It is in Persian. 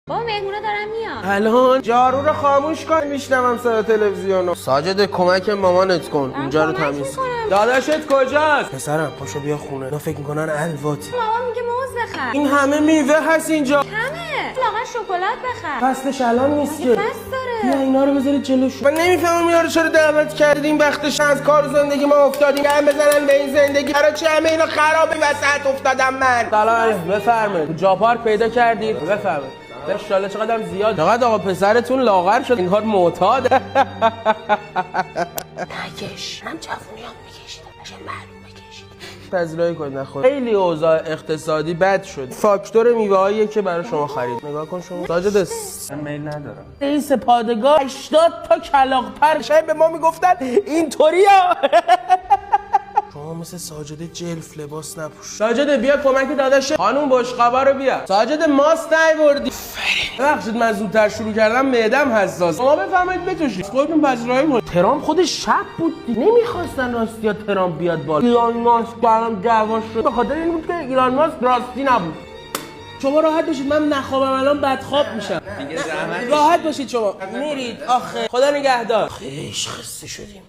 بابا مهمونا دارم میام. الان جارو رو خاموش کن میشنوم صدا تلویزیونو. ساجد کمک مامانت کن اینجا رو تمیز کن. داداشت کجاست؟ پسرم پاشو بیا خونه. اینا فکر میکنن الواتی. مامان میگه موز بخر. این همه میوه هست اینجا. کمه. لاغر شکلات بخر. فصلش الان نیست که. فصل داره. بیا اینا رو بذارید جلوش. من نمیفهمم اینا رو چرا دعوت کردیم وقتش از کار زندگی ما افتادیم. هم بزنن به این زندگی. برای چی همه اینا خرابی وسط افتادم من؟ سلام بفرمایید. جاپار پیدا کردید؟ بفرمایید. ماشاءالله چقدر زیاد. چقدر آقا پسرتون لاغر شد. اینها معتاد. نکش. من جوونیام میکشیدم. باشه معلوم بکشید. پذیرایی کنید نخود. خیلی اوضاع اقتصادی بد شد. فاکتور میوه‌ایه که برای شما خرید. نگاه کن شما. ساجد من میل ندارم. رئیس پادگاه 80 تا کلاغ‌پر شاید به ما میگفتن اینطوریا. شما مثل ساجد جلف لباس نپوش. ساجد بیا کمک داداش خانوم بشقابا رو بیا. ساجد ماست نیوردی. ببخشید من زودتر شروع کردم معدم حساس. شما بفرمایید بتوشید. خودتون پذیرایی کنید. ترامپ خودش شب بود. نمیخواستن راستیا ترامپ بیاد بالا. ایلان ماسک برام دعوا شد. به خاطر این بود که ایلان ماسک راستی نبود. شما راحت باشید من نخوابم الان بدخواب میشم. راحت باشید شما. میرید آخه خدا نگهدار. خیش خسته شدیم.